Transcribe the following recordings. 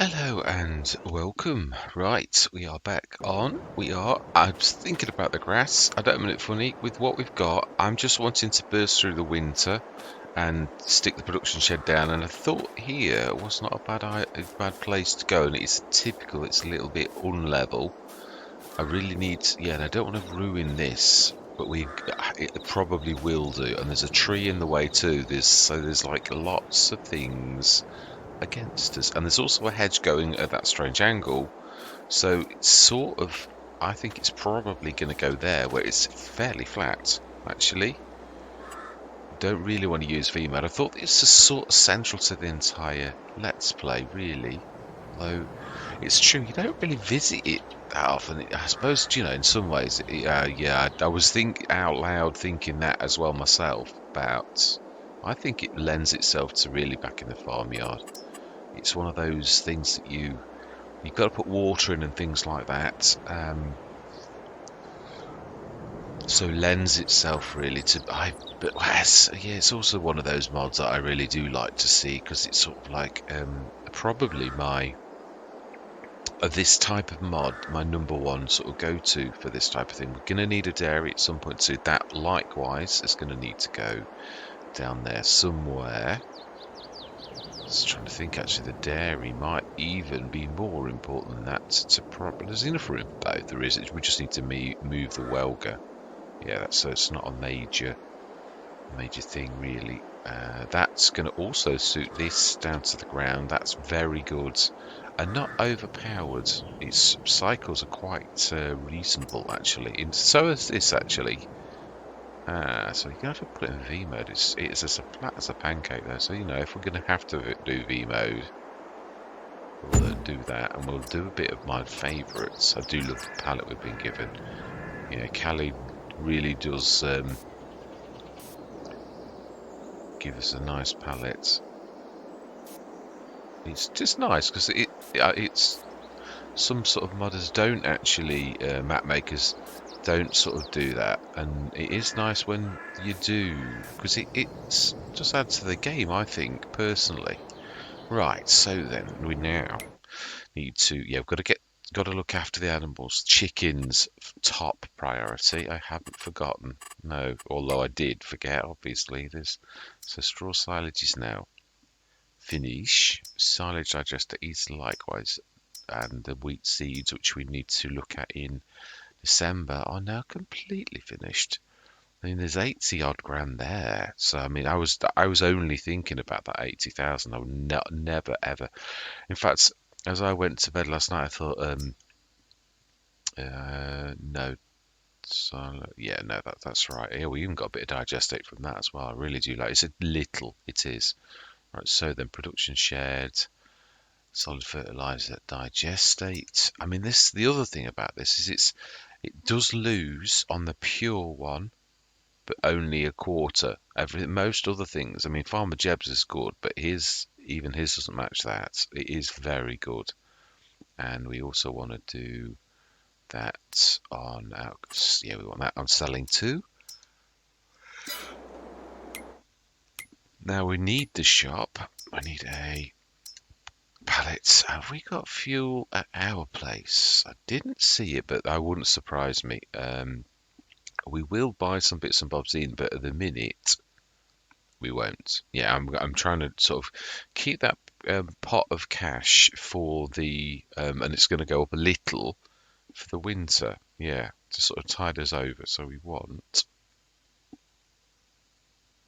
Hello and welcome. Right, we are back on. I was thinking about the grass. I don't mean it funny. With what we've got, I'm just wanting to burst through the winter and stick the production shed down. And I thought here was not a bad place to go. And it's typical. It's a little bit unlevel. I really need, yeah, and I don't want to ruin this, but it probably will do. And there's a tree in the way too. There's like lots of things against us. And there's also a hedge going at that strange angle. So it's sort of, I think it's probably going to go there where it's fairly flat, actually. Don't really want to use VMAT. I thought this is sort of central to the entire Let's Play, really. Although it's true, you don't really visit it that often. I suppose, in some ways, yeah, I was out loud thinking that as well myself. About, I think it lends itself to really back in the farmyard. It's one of those things that you've got to put water in and things like that. So lends itself really to but yeah, it's also one of those mods that I really do like to see because it's sort of like probably my this type of mod, my number one sort of go-to for this type of thing. We're gonna need a dairy at some point, so that likewise is gonna need to go down there somewhere. Just trying to think, actually, the dairy might even be more important than that to probably. There's enough room for both. There is. We just need to move the welga. Yeah, so it's not a major thing really. That's going to also suit this down to the ground. That's very good and not overpowered. Its cycles are quite reasonable actually. And so is this actually. So you're going to have to put it in V mode. It's as flat as a pancake though, so if we're going to have to do V mode, we'll do that, and we'll do a bit of my favourites. I do love the palette we've been given. Kalle really does give us a nice palette. It's just nice because it's some sort of modders don't actually, map makers don't sort of do that, and it is nice when you do because it's just adds to the game, I think personally. Right, so then we now need to, we've got to look after the animals. Chickens top priority. I haven't forgotten. No, although I did forget, obviously. So straw silage is now finish. Silage digester is likewise, and the wheat seeds, which we need to look at in December, are now completely finished. I mean, there's 80 odd grand there. So I mean, I was only thinking about that 80,000. I would never ever. In fact, as I went to bed last night, I thought, no, so yeah, no, that's right. Yeah, we even got a bit of digestate from that as well. I really do like. It's a little, it is. Right. So then, production shared. Solid fertilizer digestate. I mean, the other thing about this is it does lose on the pure one, but only a quarter. Most other things, I mean, Farmer Jeb's is good, but even his doesn't match that. It is very good, and we also want to do that on we want that on selling too. Now we need the shop. I need a pallets. Have we got fuel at our place? I didn't see it, but that wouldn't surprise me. We will buy some bits and bobs in, but at the minute we won't. Yeah, I'm trying to sort of keep that pot of cash for the and it's going to go up a little for the winter. Yeah, to sort of tide us over. So we want.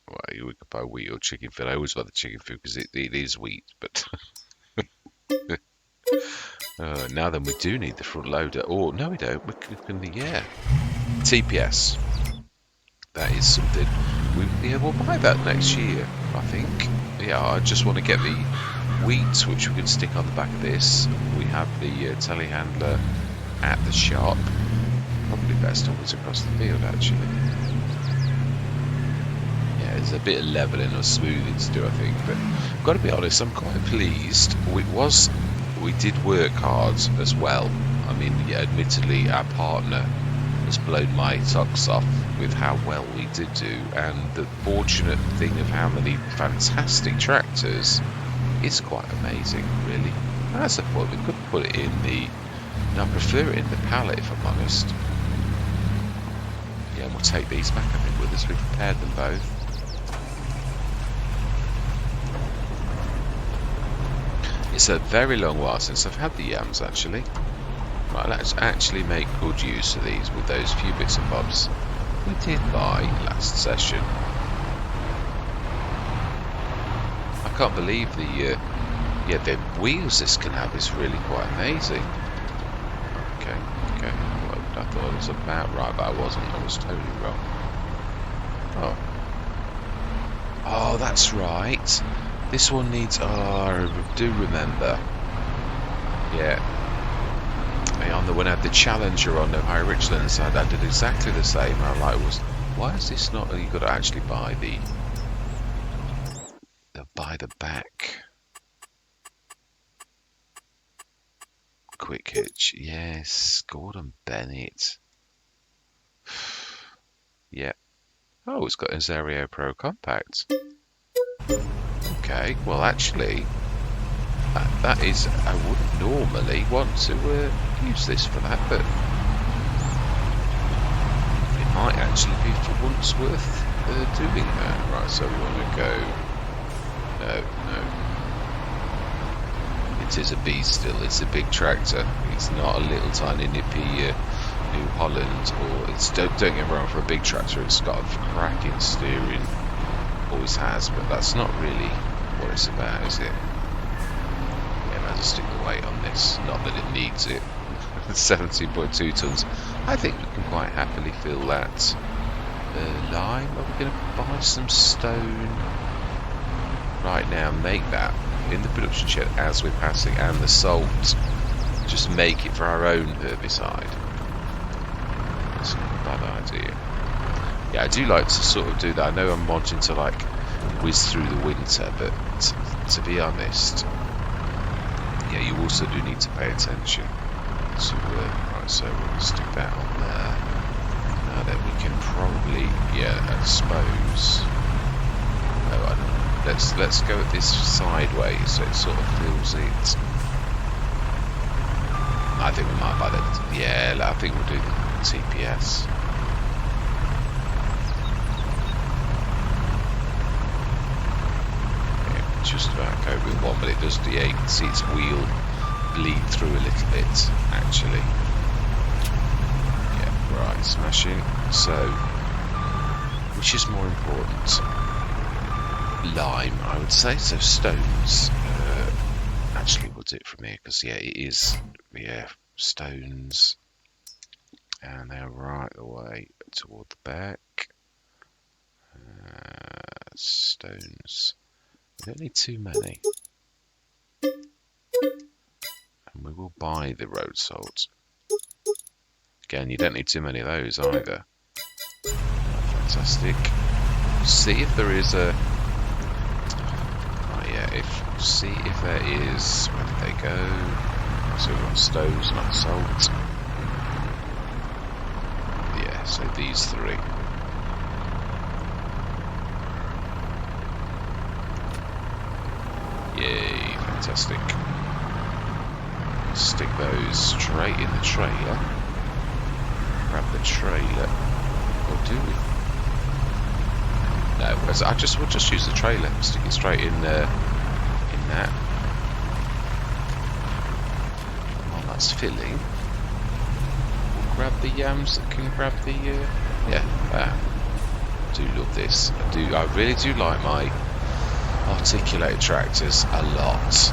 Well, we could buy wheat or chicken feed. I always buy the chicken feed because it is wheat, but. Now then, we do need the front loader. Oh, no, we don't. We can yeah. TPS. That is something. We'll buy that next year, I think. Yeah, I just want to get the wheat, which we can stick on the back of this. We have the telehandler at the shop. Probably best always across the field, actually. Yeah, there's a bit of levelling or smoothing to do, I think. But I've got to be honest, I'm quite pleased. We did work hard as well. I mean, yeah, admittedly, our partner has blown my socks off with how well we did do, and the fortunate thing of how many fantastic tractors is quite amazing, really. That's a point. We could put it in the... No, I prefer it in the pallet, if I'm honest. Yeah, and we'll take these back, I think, with us. We've prepared them both. It's a very long while since I've had the yams, actually. Right, let's actually make good use of these with those few bits and bobs we did buy last session. I can't believe the wheels this can have is really quite amazing. Okay. Well, I thought I was about right, but I wasn't. I was totally wrong. Oh, that's right. This one needs... Oh, I do remember. Yeah. When I had the Challenger on the High Richland side, I did exactly the same. I why is this not... You've got to actually buy the back. Quick hitch. Yes, Gordon Bennett. Yeah. Oh, it's got a Azario Pro Compact. Okay, well actually, that is... I wouldn't normally want to use this for that, but it might actually be for once worth doing that. Right, so we want to go... No. It is a beast still. It's a big tractor. It's not a little tiny nippy New Holland, or it's... Don't get me wrong, for a big tractor it's got a cracking steering. Always has, but that's not really what it's about, is it? Yeah, I might just stick the weight on this. Not that it needs it. 17.2 tons. I think we can quite happily fill that. Lime. Are we going to buy some stone right now? Make that in the production shed as we're passing, and the salt. Just make it for our own herbicide. That's not a bad idea. Yeah, I do like to sort of do that. I know I'm wanting to like whiz through the winter, but to be honest, yeah, you also do need to pay attention to right, so we'll stick that on there. Now then we can probably, yeah, I suppose. No, I don't know. Let's go at this sideways so it sort of fills it. I think we might buy that. Yeah, I think we'll do the TPS. Just about go with one, but it does do. Yeah, you can see its wheel bleed through a little bit, actually. Yeah, right, smashing. So, which is more important? Lime, I would say. So stones. Actually, we'll do it from here because yeah, it is. Yeah, stones, and they're right away toward the back. Stones. We don't need too many. And we will buy the road salt. Again, you don't need too many of those either. Fantastic. See if there is a... Oh yeah, see if there is... Where did they go? So we've got stones, not salt. Yeah, so these three. Yay, fantastic. Stick those straight in the trailer. Grab the trailer. Or do we? No, we'll just use the trailer. Stick it straight in that. While that's filling, we'll grab the yams that can grab the I do love this. I really do like my articulated tractors a lot.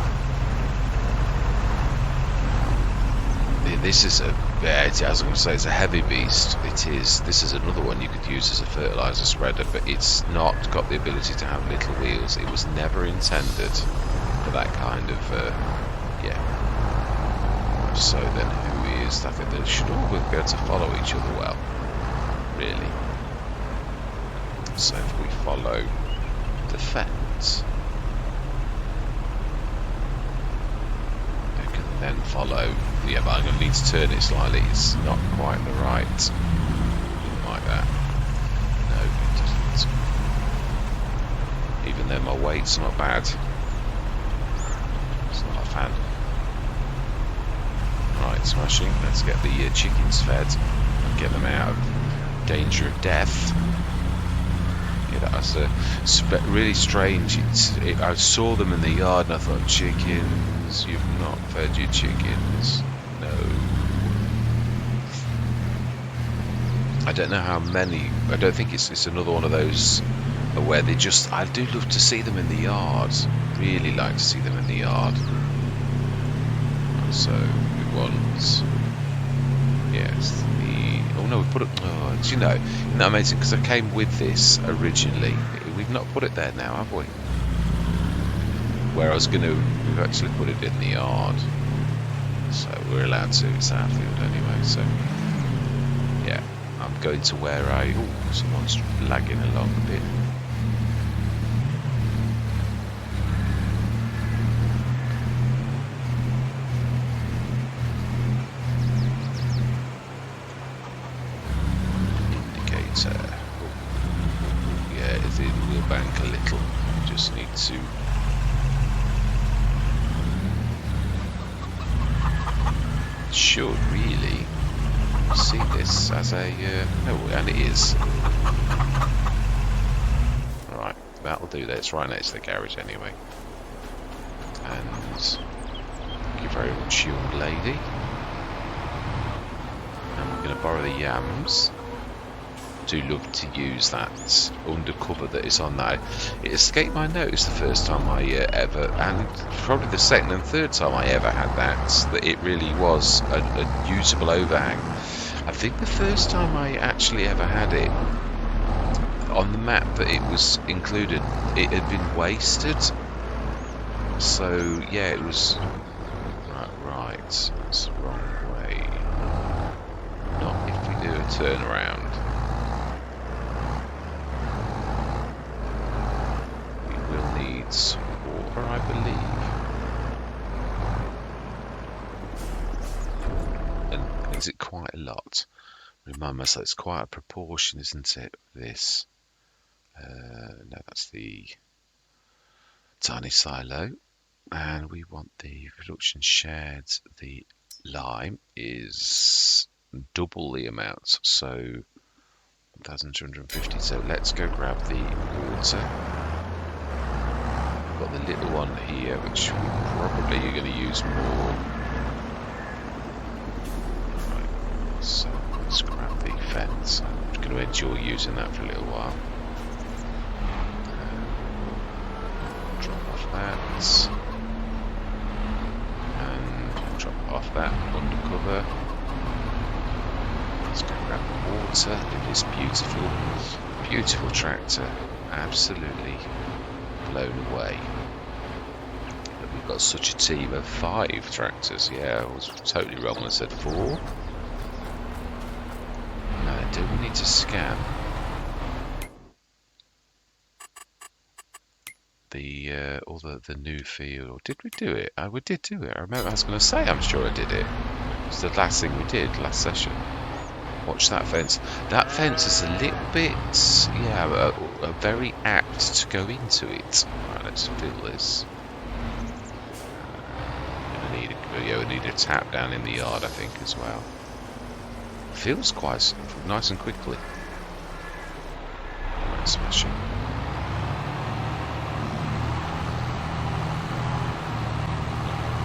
This is as I was going to say, it's a heavy beast. This is another one you could use as a fertilizer spreader, but it's not got the ability to have little wheels. It was never intended for that kind of so then who is... I think they should all be able to follow each other well, really. So if we follow the fence, they can then follow... Yeah, but I'm going to need to turn it slightly. It's not quite the right... like that. No, it doesn't. Even though my weight's not bad. It's not a fan. Smashing. Let's get the chickens fed and get them out of danger of death. Yeah, that was really strange. I saw them in the yard and I thought, chickens, you've not fed your chickens. No. I don't know how many. I don't think it's another one of those where they just. I do love to see them in the yard. Really like to see them in the yard. So we want. Yes, the. Oh no, we put it. Oh, do you know? Isn't that amazing? Because I came with this originally. We've not put it there now, have we? Where I was going to. We've actually put it in the yard. So we're allowed to. It's our field anyway. So yeah. I'm going to where I... Oh, someone's lagging along a bit. Indicator. Oh. Yeah, it will bank a little. Just need to... Should really... see this as a oh, and it is right. That'll do that. It's right next to the garage anyway. And thank you very much, young lady. And we're going to borrow the yams. Do love to use that undercover that is on that. It escaped my notice the first time I ever, and probably the second and third time I ever had that it really was a usable overhang. I think the first time I actually ever had it on the map that it was included, it had been wasted. So yeah, it was right. That's the wrong way. Not if we do a turnaround. We will need some water, I believe. Is it quite a lot? Remind myself, it's quite a proportion, isn't it? This. No, that's the tiny silo. And we want the production shed. The lime is double the amount, so 1,250. So let's go grab the water. We've got the little one here, which we probably are going to use more. So let's grab the fence. I'm just going to enjoy using that for a little while. Drop off that. And drop off that undercover. Let's go grab the water. It is beautiful. Beautiful tractor. Absolutely blown away. But we've got such a team of 5 tractors. Yeah, I was totally wrong when I said 4. Do we need to scan the or the new field? Or did we do it? We did do it. I remember. I was going to say, I'm sure I did it. It's the last thing we did last session. Watch that fence. That fence is a little bit, yeah, very apt to go into it. Right, let's fill this. We need a tap down in the yard, I think, as well. Feels quite nice and quickly. Right, smashing.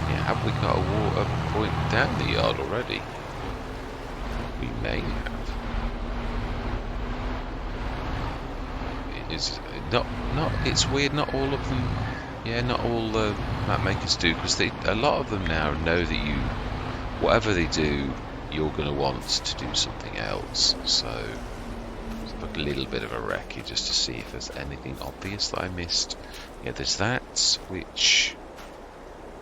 Yeah, have we got a water point down the yard already? We may have. It's not. It's weird. Not all of them. Yeah, not all map makers do, because a lot of them now know that you, whatever they do, you're going to want to do something else. So let's look a little bit of a recce just to see if there's anything obvious that I missed. Yeah, there's that, which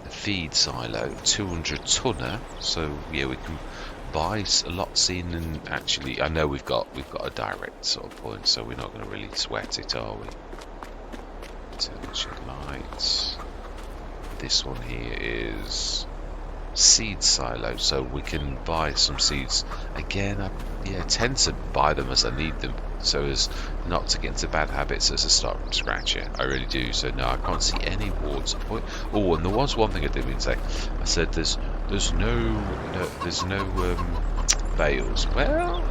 the feed silo, 200 tonner. So yeah, we can buy lots in, and actually I know we've got a direct sort of point, so we're not going to really sweat it, are we? Shed lights. This one here is seed silo, so we can buy some seeds. Again, I tend to buy them as I need them. so as not to get into bad habits as a start from scratch. Yeah, I really do. So no, I can't see any water point. Oh, and there was one thing I didn't even say. I said there's no bales. Well,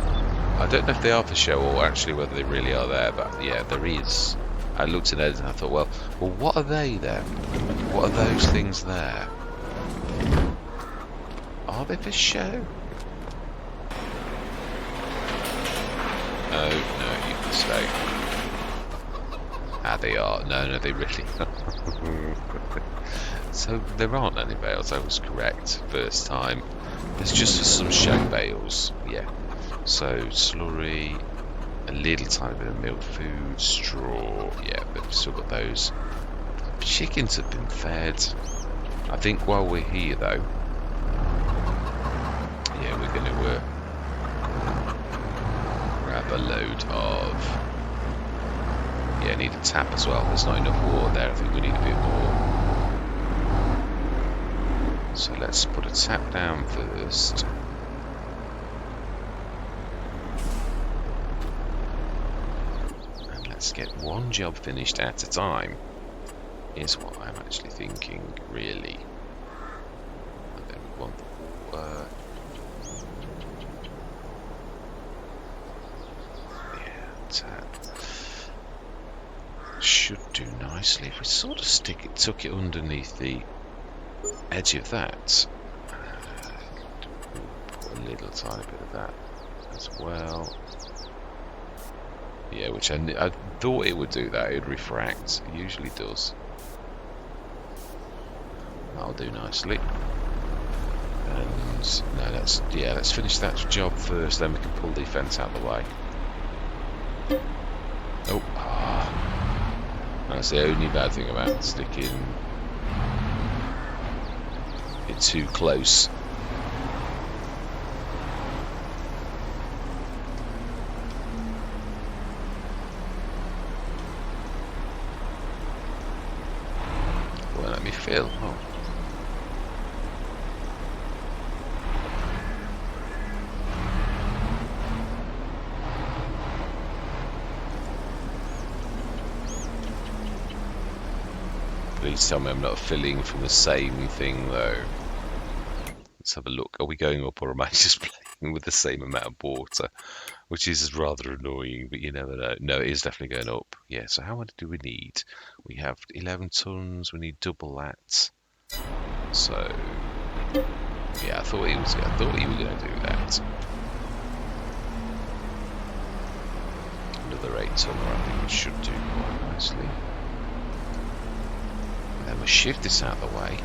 I don't know if they are for show or actually whether they really are there, but yeah, there is. I looked at it and I thought, well, what are they then? What are those things there? Are they for show? No, you can stay. Ah, they are. No, they really are. So there aren't any bales, I was correct first time. There's just some show bales, yeah. So slurry, a little tiny bit of milk food, straw, yeah, but we've still got those. Chickens have been fed. I think while we're here though, yeah, we're going to grab a load of, yeah, need a tap as well. There's not enough water there, I think we need a bit more. So let's put a tap down first. And let's get one job finished at a time. Is what I'm actually thinking, really. And then we want the water. Yeah, tap. Should do nicely if we sort of tuck it underneath the edge of that. Put a little tiny bit of that as well. Yeah, which I thought it would do that. It would refract. It usually does. That'll do nicely. And no, let's finish that job first. Then we can pull the fence out of the way. Oh, that's the only bad thing about sticking it too close. Well, let me feel. Oh. Please tell me I'm not filling from the same thing though. Let's have a look. Are we going up or am I just playing with the same amount of water? Which is rather annoying, but you never know. No, it is definitely going up. Yeah, so how much do we need? We have 11 tons. We need double that. So, yeah, I thought he was going to do that. Another 8 tonner, I think it should do quite nicely. And then we'll shift this out of the way.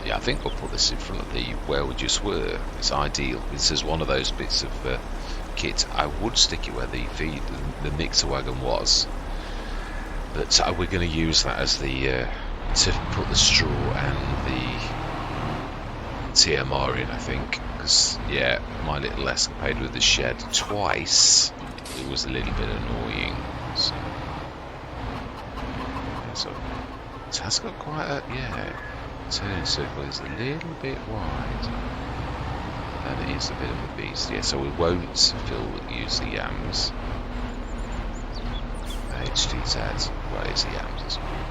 Yeah, I think we'll put this in front of the where we just were. It's ideal. This is one of those bits of kit. I would stick it where the mixer wagon was, but we're going to use that as the to put the straw and the TMR in. I think because yeah, my little escapade with the shed twice, it was a little bit annoying. So, yeah, so it has got quite a turning circle is a little bit wide, and it is a bit of a beast. Yeah, so we won't use the yams. HTZ, well, it's the yams as well.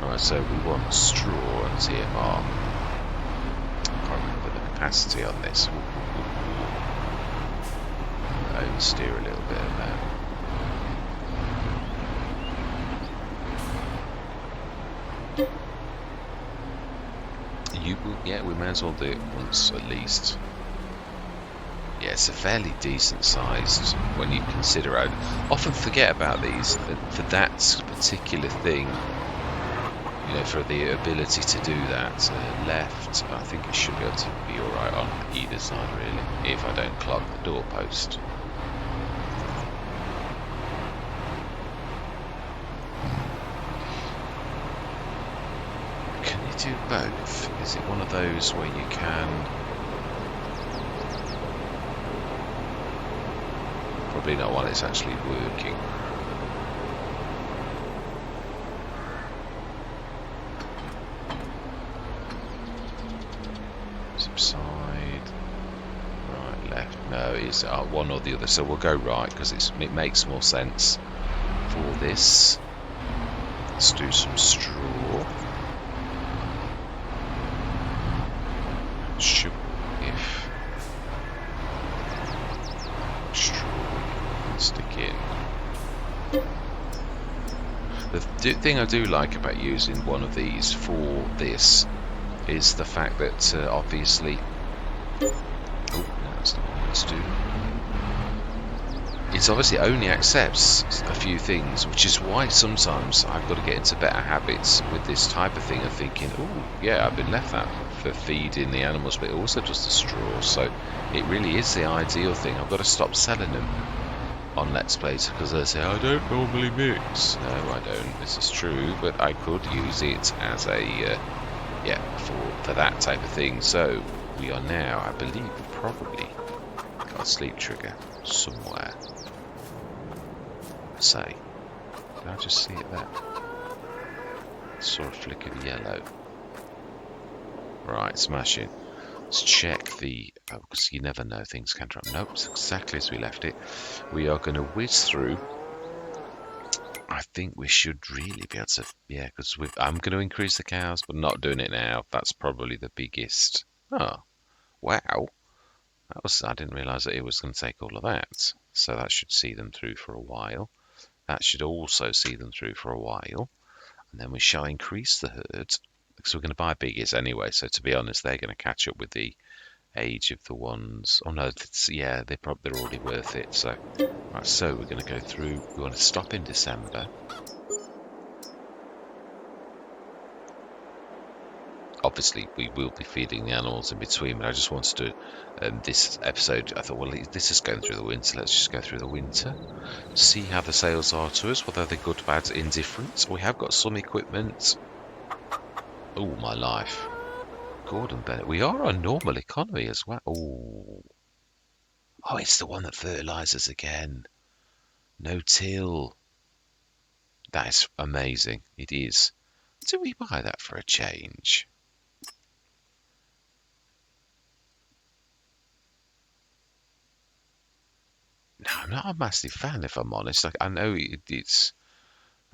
Alright, so we want straw and TMR. I can't remember the capacity on this. Oversteer a little bit of that. Yeah, we may as well do it once at least. Yeah, it's a fairly decent sized when you consider. I often forget about these for that particular thing. You know, for the ability to do that left, I think it should be able to be all right on either side, really, if I don't clog the doorpost. Do both? Is it one of those where you can? Probably not one it's actually working. Subside. Right, left. No, is it one or the other? So we'll go right because it makes more sense for this. Let's do some straw. Should if straw we can stick in. The thing I do like about using one of these for this is the fact that obviously, oh no, that's not what let's do. It obviously only accepts a few things, which is why sometimes I've got to get into better habits with this type of thing of thinking, oh yeah, I've been left that for feeding the animals, but it also does the straw, so it really is the ideal thing. I've got to stop selling them on Let's Plays because they say, I don't normally mix. No, I don't. This is true, but I could use it as a, yeah, for that type of thing. So we are now, I believe, probably got a sleep trigger somewhere. Say, did I just see it there? I saw a flick of yellow. Right, smashing. Let's check the, because you never know, things can drop. Nope, it's exactly as we left it. We are going to whiz through. I think we should really be able to, yeah, because I'm going to increase the cows, but not doing it now. That's probably the biggest. Oh, wow. I didn't realise that it was going to take all of that. So that should see them through for a while. That should also see them through for a while. And then we shall increase the herd, because we're going to buy biggies anyway. So to be honest, they're going to catch up with the age of the ones. Oh no, yeah, they're already worth it. So, right, so we're going to go through. We want to stop in December. Obviously, we will be feeding the animals in between, but I just wanted to, this episode, I thought, well, this is going through the winter. Let's just go through the winter, see how the sales are to us, whether they're good, bad, indifferent. We have got some equipment. Oh, my life. Gordon Bennett. We are on normal economy as well. Oh, it's the one that fertilizes again. No till. That is amazing. It is. Do we buy that for a change? No, I'm not a massive fan, if I'm honest. Like, I know it's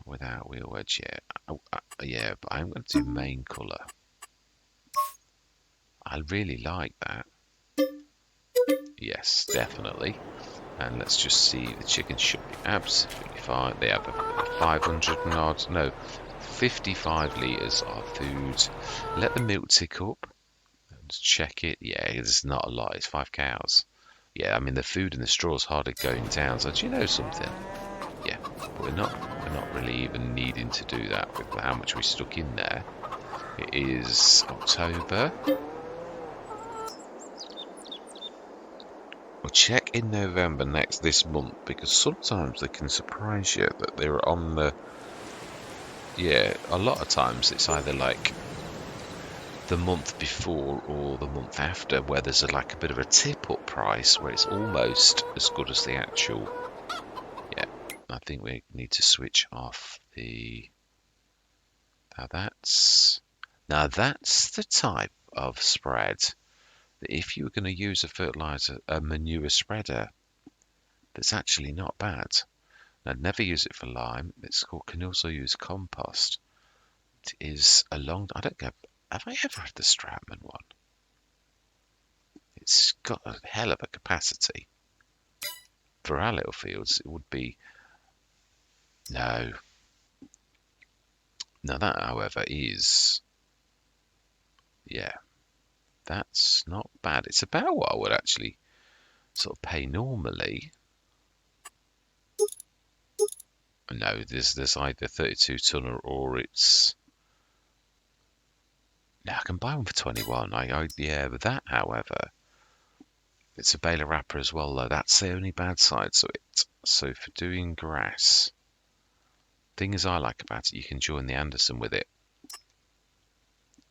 without wheel wedge, yeah. Yeah, but I'm going to do main colour. I really like that. Yes, definitely. And let's just see, the chickens should be absolutely fine. They have a 500 and odd, no, 55 litres of food. Let the milk tick up. Let's check it. Yeah, it's not a lot. It's 5 cows. Yeah, I mean the food and the straw is hardly going down. So do you know something? Yeah, but we're not really even needing to do that with how much we stuck in there. It is October. We'll check in November this month, because sometimes they can surprise you that they're on the, yeah, a lot of times it's either like the month before or the month after where there's like a bit of a tip up price where it's almost as good as the actual. Yeah, I think we need to switch off the, now that's the type of spread that if you were going to use a manure spreader, that's actually not bad. I'd never use it for lime. It's called, can also use compost. It is a long, I don't know, have I ever had the Stratman one? It's got a hell of a capacity. For our little fields, it would be, no. Now that, however, is, yeah, that's not bad. It's about what I would actually sort of pay normally. No, there's either 32 tonner or it's, no, I can buy one for 21. Yeah, but that, however, it's a baler wrapper as well, though. That's the only bad side to it. So for doing grass, things I like about it, you can join the Anderson with it.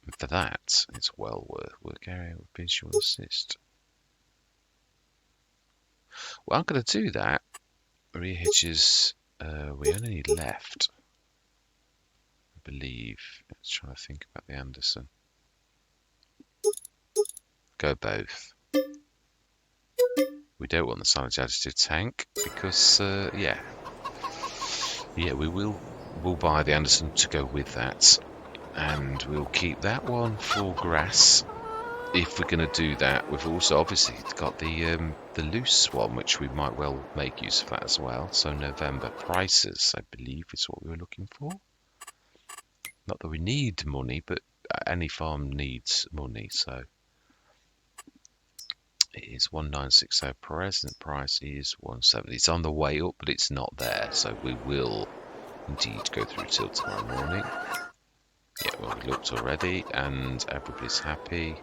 And for that, it's well worth work area with visual assist. Well, I'm going to do that. Rear hitches, we only need left, I believe. Let's try to think about the Anderson. Go both. We don't want the silage additive tank because, yeah, we'll buy the Anderson to go with that, and we'll keep that one for grass. If we're going to do that, we've also obviously got the loose one, which we might well make use of that as well. So November prices, I believe, is what we were looking for. Not that we need money, but any farm needs money, so it is 1960. Present price is 170. It's on the way up, but it's not there, so we will indeed go through till tomorrow morning. Yeah, well, we looked already, and everybody's happy.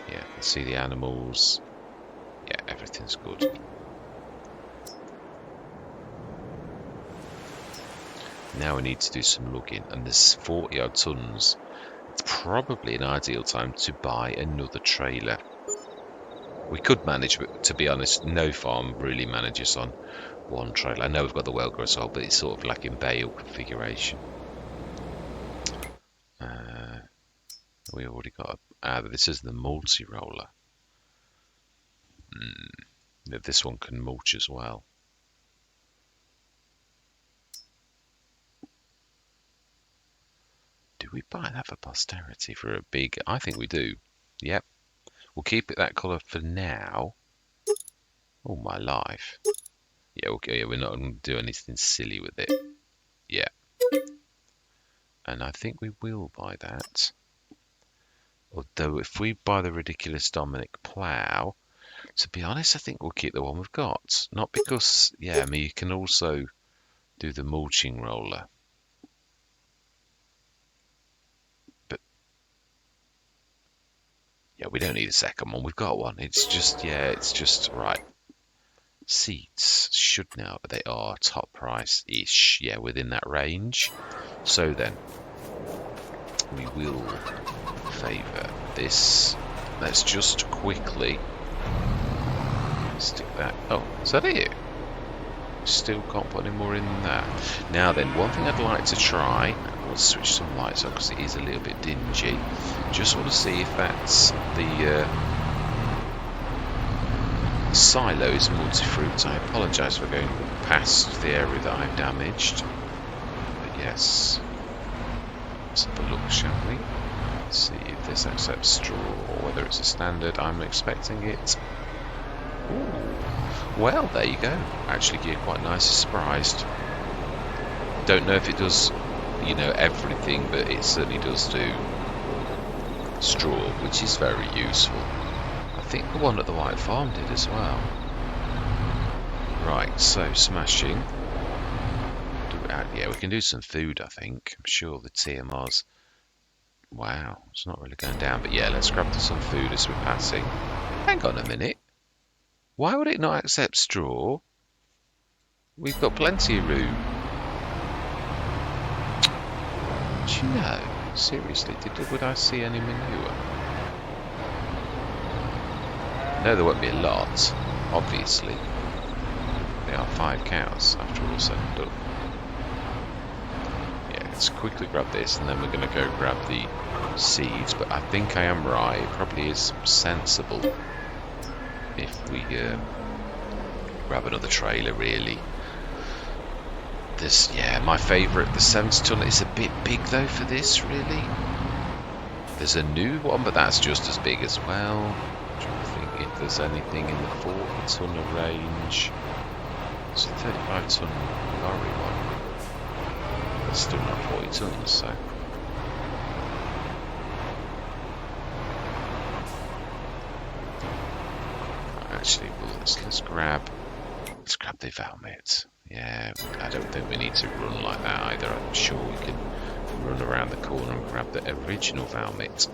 Yeah, you can see the animals. Yeah, everything's good. Now we need to do some lugging, and there's 40 odd tons. It's probably an ideal time to buy another trailer. We could manage, but to be honest, no farm really manages on one trailer. I know we've got the Welker as well, but it's sort of like in bale configuration. We already got this is the multi-roller. This one can mulch as well. Do we buy that for posterity for a big? I think we do. Yep. We'll keep it that colour for now. Oh my life. Yeah, okay, yeah, we're not going to do anything silly with it. Yeah. And I think we will buy that. Although if we buy the ridiculous Dominic plough, to be honest, I think we'll keep the one we've got. Not because, yeah, I mean, you can also do the mulching roller. But, yeah, we don't need a second one. We've got one. It's just, yeah, it's just, right. Seats should now, but they are top price-ish, yeah, within that range. So then, we will favour this. Let's just quickly stick that. Oh, is that it? Still can't put any more in than that. Now then, one thing I'd like to try. We'll switch some lights on because it is a little bit dingy. Just want to see if that's the silos multi-fruit. I apologise for going past the area that I've damaged. But yes. Let's have a look, shall we? Let's see if this accepts straw or whether it's a standard. I'm expecting it. Ooh. Well, there you go. Actually, you're quite nicely surprised. Don't know if it does, you know, everything, but it certainly does do straw, which is very useful. I think the one at the White Farm did as well. Right, so smashing. Yeah, we can do some food, I think. I'm sure the TMR's... Wow, it's not really going down. But yeah, let's grab some food as we're passing. Hang on a minute. Why would it not accept straw? We've got plenty of room. Do you know? Seriously, would I see any manure? No, there won't be a lot, obviously. There are 5 cows, after all said and done. Yeah, let's quickly grab this, and then we're going to go grab the seeds. But I think I am right. It probably is sensible if we grab another trailer, really. This, yeah, my favourite, the 70 ton, is a bit big though for this, really. There's a new one, but that's just as big as well. I'm trying to think if there's anything in the 40 ton range. It's a 35 ton lorry one. It's still not 40 tons, so. Actually, well, let's grab the Valmet. Yeah, I don't think we need to run like that either. I'm sure we can run around the corner and grab the original Valmet,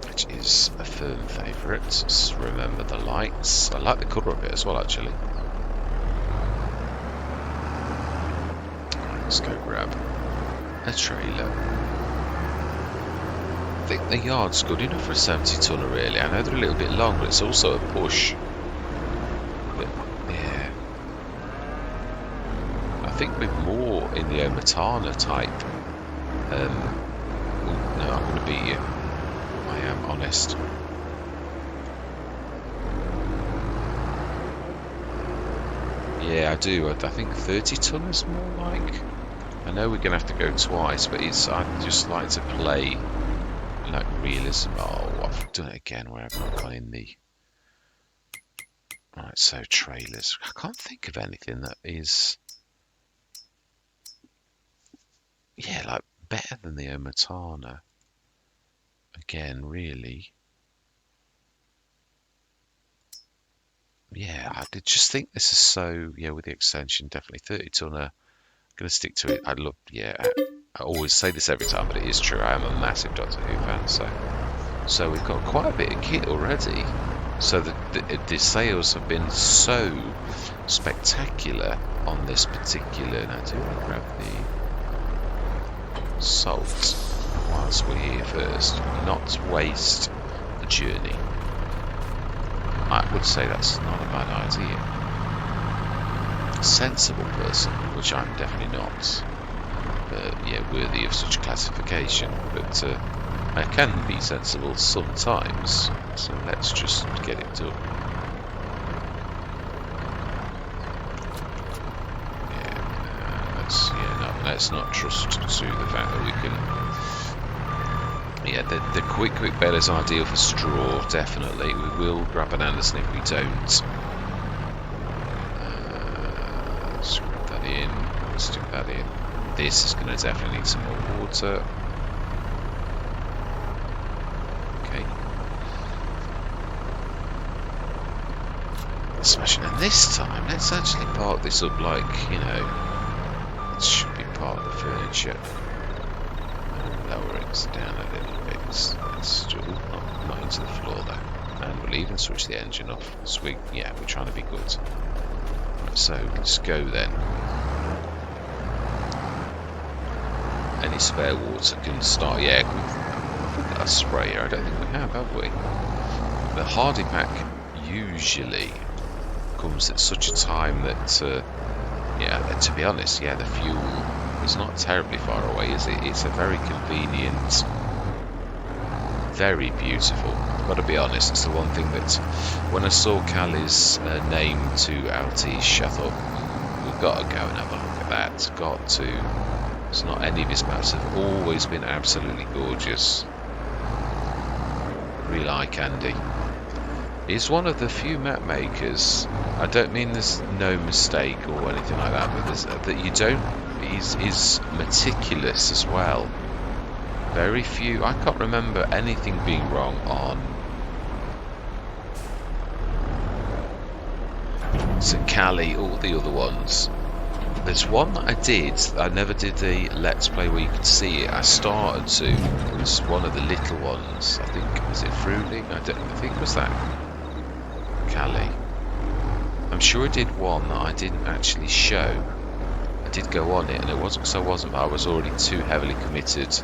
which is a firm favourite. Just remember the lights. I like the colour of it as well, actually. Let's go grab a trailer. I think the yard's good enough for a 70 tonner, really. I know they're a little bit long, but it's also a push. But yeah, I think with more in the Omatana type. No, I'm going to beat you. I am honest. Yeah, I do. I think 30 ton is more like. I know we're gonna have to go twice, but I just like to play like realism. Oh, I've done it again where I've not gone in the. Right, so trailers. I can't think of anything that is. Yeah, like better than the Omatana. Again, really. Yeah, I did just think this is so. Yeah, with the extension, definitely 30 tonner. Gonna stick to it. I love. Yeah, I always say this every time, but it is true. I am a massive Doctor Who fan, so we've got quite a bit of kit already. So the sales have been so spectacular on this particular. Now, do I grab the salt whilst we're here first? Not waste the journey. I would say that's not a bad idea. A sensible person, which I'm definitely not. Yeah, worthy of such classification. But I can be sensible sometimes. So let's just get it done. Let's not trust to the fact that we can. Yeah, the quick bet is ideal for straw, definitely. We will grab an Anderson if we don't. Let's grab that in. Stick that in. This is going to definitely need some more water. Okay. Smashing. And this time, let's actually park this up like, you know, it should be part of the furniture. Lower it down a little bit. It's still not into the floor though. And we'll even switch the engine off. So we're trying to be good. Right, so let's go then. Any spare water can start. Yeah, we've got a sprayer. I don't think we have we? The Hardy pack usually comes at such a time that, to be honest, the fuel is not terribly far away, is it? It's a very convenient, very beautiful. I've got to be honest, it's the one thing that when I saw Kalle's name to Alteiche, I thought, we've got to go and have a look at that. Got to. It's not any of his maps have always been absolutely gorgeous. Real eye candy. He's one of the few map makers. I don't mean there's no mistake or anything like that, but that you don't. He's meticulous as well. Very few. I can't remember anything being wrong on. So Kalle, all the other ones. There's one that I did. I never did the Let's Play where you could see it. I started to. It was one of the little ones. I think, was it Fruling? I think it was that. Kalle. I'm sure I did one that I didn't actually show. I did go on it, and it wasn't because I was already too heavily committed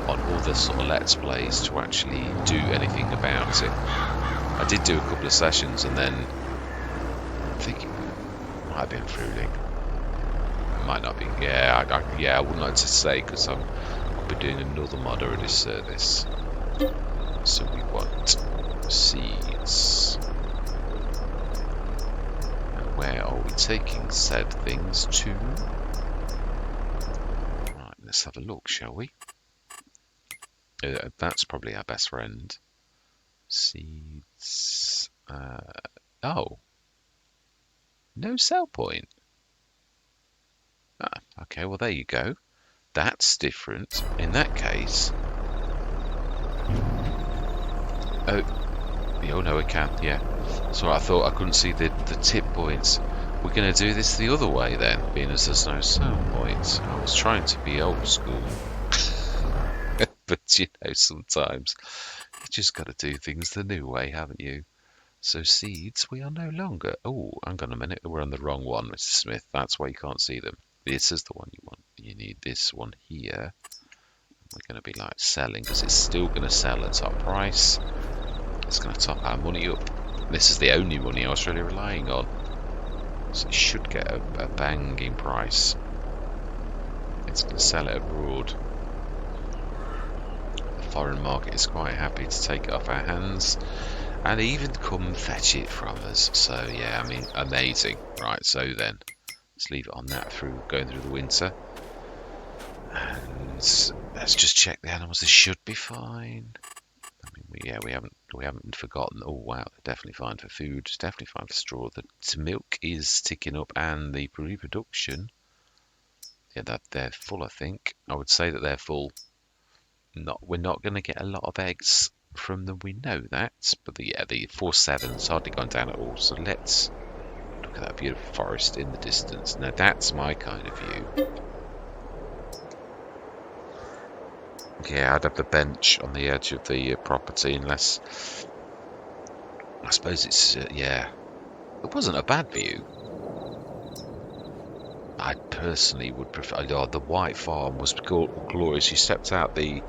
on all the sort of Let's Plays to actually do anything about it. I did do a couple of sessions, and then I think it might have been Fruling. Might not be. I wouldn't like to say because I'll be doing another mod or a disservice. So we want seeds. And where are we taking said things to? Right, let's have a look, shall we? That's probably our best friend. Seeds. Oh. No sell point. Okay, well there you go. That's different. In that case... Oh no, we can, yeah. So I thought I couldn't see the tip points. We're going to do this the other way then, being as there's no sell points. I was trying to be old school. But you know, sometimes you just got to do things the new way, haven't you? So seeds, we are no longer... Oh, hang on a minute, we're on the wrong one, Mr. Smith. That's why you can't see them. This is the one you want. You need this one here. We're going to be like selling because it's still going to sell at top price. It's going to top our money up. This is the only money I was really relying on. So it should get a banging price. It's going to sell it abroad. The foreign market is quite happy to take it off our hands. and even come and fetch it from us. So yeah, I mean, amazing. Right, so then let's leave it on that through going through the winter, and let's just check the animals. They should be fine. I mean, we haven't forgotten. Oh wow, they're definitely fine for food. Definitely fine for straw. The milk is ticking up, and the reproduction. Yeah, that they're full. I think I would say that they're full. We're not going to get a lot of eggs from them. We know that, but the 4-7's hardly gone down at all. So let's look at that beautiful forest in the distance. Now that's my kind of view. Yeah, I'd have the bench on the edge of the property, unless I suppose it's yeah. It wasn't a bad view. I personally would prefer. Oh, the white farm was glorious. You stepped out the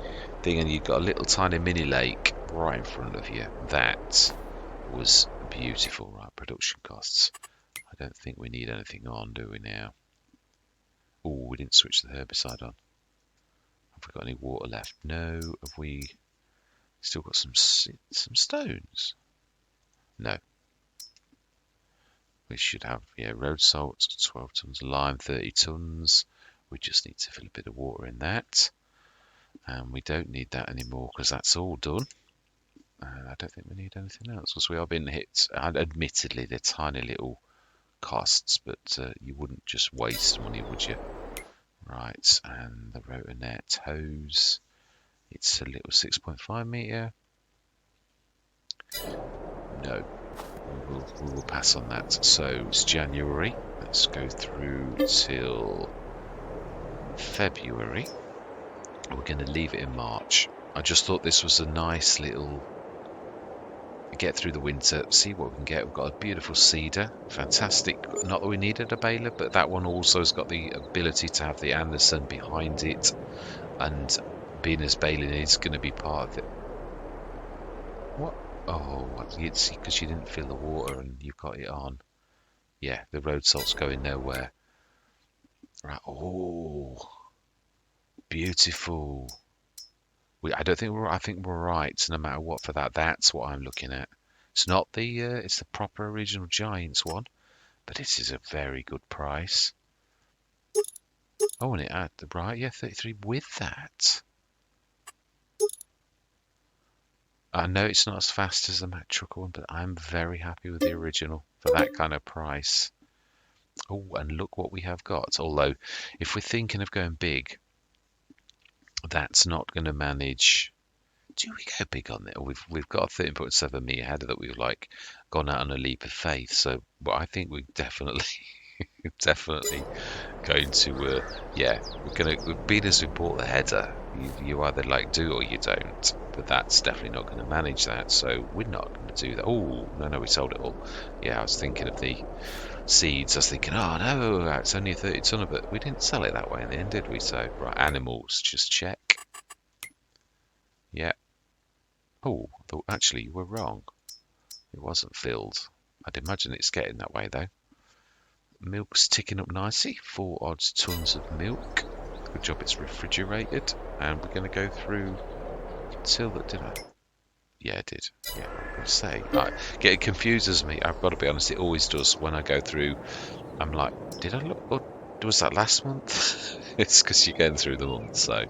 thing and you got a little tiny mini lake right in front of you. That was beautiful. Right, production costs. I don't think we need anything on, do we now? Oh, we didn't switch the herbicide on. Have we got any water left? No. Have we still got some stones? No. We should have, yeah, road salt, 12 tons, lime, 30 tons. We just need to fill a bit of water in that. And we don't need that anymore because that's all done. I don't think we need anything else because we are being hit. Admittedly, they're tiny little costs, but you wouldn't just waste money, would you? Right, and the rotonet hose. It's a little 6.5 metre. No. We will pass on that. So it's January. Let's go through till February. We're going to leave it in March. I just thought this was a nice little get through the winter, see what we can get. We've got a beautiful cedar, fantastic. Not that we needed a baler, but that one also has got the ability to have the Anderson behind it, and being as baling is going to be part of it. What? Oh, it's because you didn't fill the water and you've got it on. Yeah, the road salt's going nowhere. Right. Oh, beautiful. I don't think I think we're right. No matter what for that, that's what I'm looking at. It's not the it's the proper original Giants one, but this is a very good price. Oh, and it had the right, yeah, 33 with that. I know it's not as fast as the Mack Trucker one, but I'm very happy with the original for that kind of price. Oh, and look what we have got. Although, if we're thinking of going big, that's not going to manage. Do we go big on it? We've got a 13.7 meter header that we've like gone out on a leap of faith. So, well, I think we definitely going to yeah, being as we bought the header, you either like do or you don't. But that's definitely not going to manage that. So we're not going to do that. Oh no, we sold it all. Yeah, I was thinking of the seeds. I was thinking, oh no, it's only a 30 tonner, but we didn't sell it that way in the end, did we? So right, animals, just check. Yeah. Oh, actually, you were wrong. It wasn't filled. I'd imagine it's getting that way, though. Milk's ticking up nicely. 4 odd tons of milk. Good job it's refrigerated. And we're going to go through till that, did I? Yeah, I did. Yeah, I'm going to say. It confuses me. I've got to be honest, it always does. When I go through, I'm like, did I look? Or was that last month? It's because you're going through the month, so...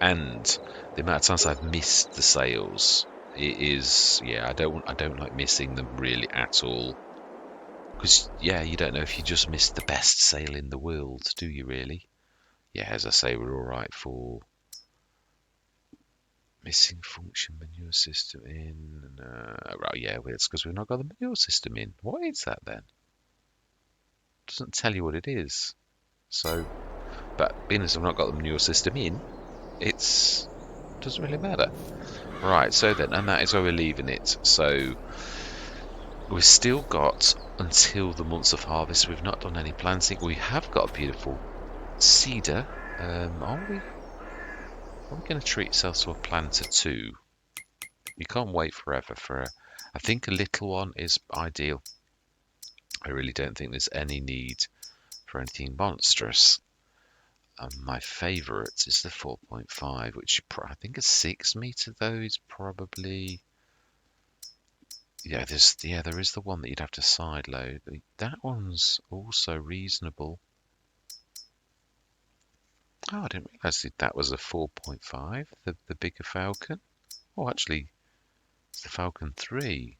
And the amount of times I've missed the sales, it is, yeah, I don't like missing them really at all, because yeah, you don't know if you just missed the best sale in the world, do you really? Yeah, as I say, we're all right for missing function manure system in. Right, yeah, it's because we've not got the manure system in. What is that then? Doesn't tell you what it is. So, but being as I've not got the manure system in, it's doesn't really matter. Right, so then, and that is where we're leaving it. So we've still got until the months of harvest. We've not done any planting. We have got a beautiful cedar. Are we going to treat ourselves to a planter too? You can't wait forever for a... I think a little one is ideal. I really don't think there's any need for anything monstrous. My favourite is the 4.5, which I think a 6 metre though is probably. Yeah, there is the one that you'd have to side load. That one's also reasonable. Oh, I didn't realise that was a 4.5, the bigger Falcon. Oh, actually, it's the Falcon 3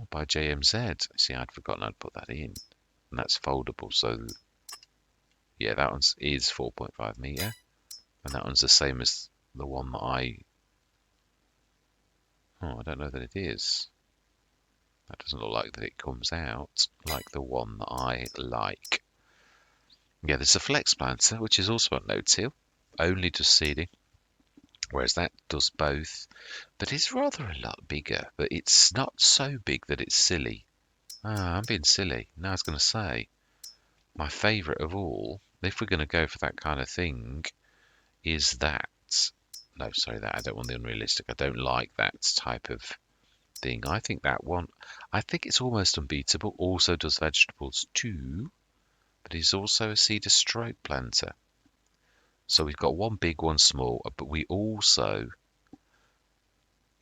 by JMZ. See, I'd forgotten I'd put that in. And that's foldable, so yeah, that one is 4.5 metre. And that one's the same as the one that I don't know that it is. That doesn't look like that it comes out like the one that I like. Yeah, there's a flex planter, which is also a no-till, only does seeding, whereas that does both, but it's rather a lot bigger, but it's not so big that it's silly. I'm being silly. Now I was going to say, my favourite of all, if we're going to go for that kind of thing, is that. No, sorry, that I don't want the unrealistic. I don't like that type of thing. I think that one, I think it's almost unbeatable. Also does vegetables too, but he's also a cedar stroke planter. So we've got one big, one small, but we also,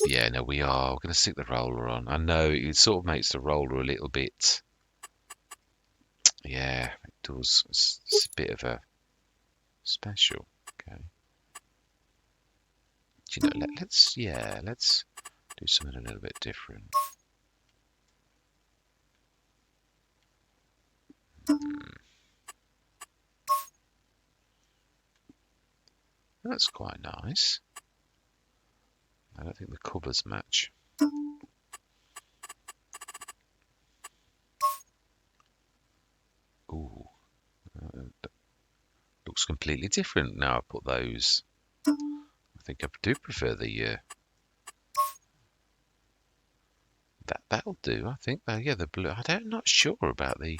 yeah, no, we are. We're going to stick the roller on. I know it sort of makes the roller a little bit, yeah, it does. It's a bit of a special. Okay. Do you know, let's do something a little bit different. That's quite nice. I don't think the colours match. Ooh, looks completely different now I put those. I think I do prefer the that'll do. I think yeah, the blue. I'm not sure about the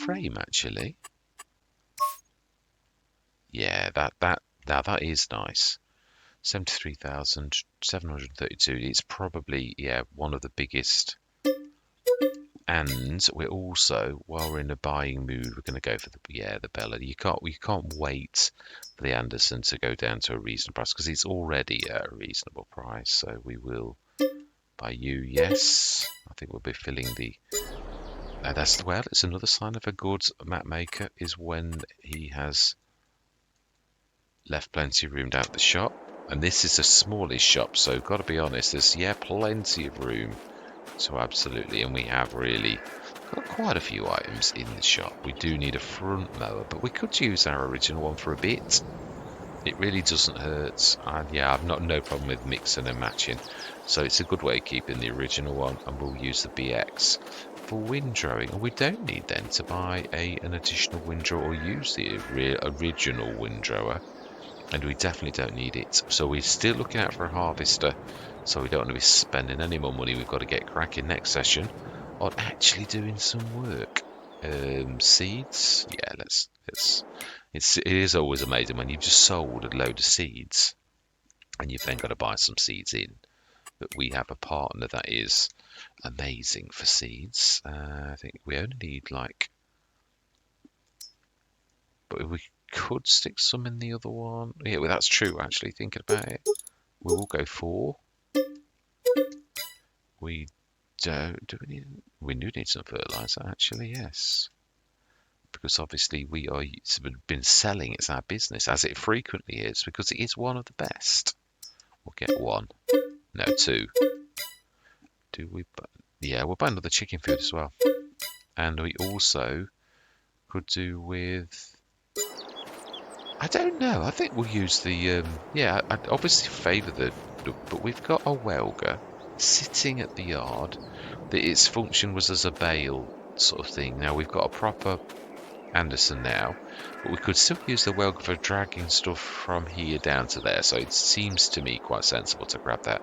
frame actually. Yeah, now that is nice. 73,732. It's probably, yeah, one of the biggest. And we're also, while we're in a buying mood, we're going to go for the Bella. We can't wait for the Anderson to go down to a reasonable price because it's already at a reasonable price. So we will buy you. Yes, I think we'll be filling the. It's another sign of a good map maker is when he has left plenty of room down at the shop. And this is a smallish shop, so got to be honest, there's plenty of room. So absolutely, and we have really got quite a few items in the shop. We do need a front mower, but we could use our original one for a bit. It really doesn't hurt. And yeah, I've no problem with mixing and matching. So it's a good way of keeping the original one, and we'll use the BX for windrowing. And we don't need then to buy an additional windrower or use the original windrower. And we definitely don't need it. So we're still looking out for a harvester. So we don't want to be spending any more money. We've got to get cracking next session on actually doing some work. Seeds. Yeah, it is always amazing when you've just sold a load of seeds and you've then got to buy some seeds in. But we have a partner that is amazing for seeds. I think we only need but we could stick some in the other one. Yeah, well, that's true, actually, thinking about it. We will go 4. We do we do need some fertilizer, actually, yes. Because obviously it's been selling, it's our business, as it frequently is, because it is one of the best. We'll get 1. No, 2. Do we? Yeah, we'll buy another chicken food as well. And we also could do with. I don't know. I think we'll use the. I obviously favour but we've got a welger sitting at the yard. That its function was as a bale sort of thing. Now we've got a proper Anderson now, but we could still use the welger for dragging stuff from here down to there. So it seems to me quite sensible to grab that.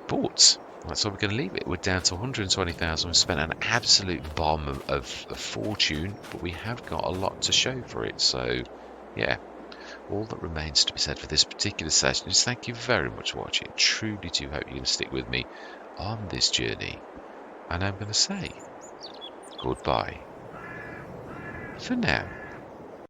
But that's where we're going to leave it. We're down to 120,000. We've spent an absolute bomb of fortune, but we have got a lot to show for it. So, yeah, all that remains to be said for this particular session is thank you very much for watching. Truly do hope you're going to stick with me on this journey. And I'm going to say goodbye for now.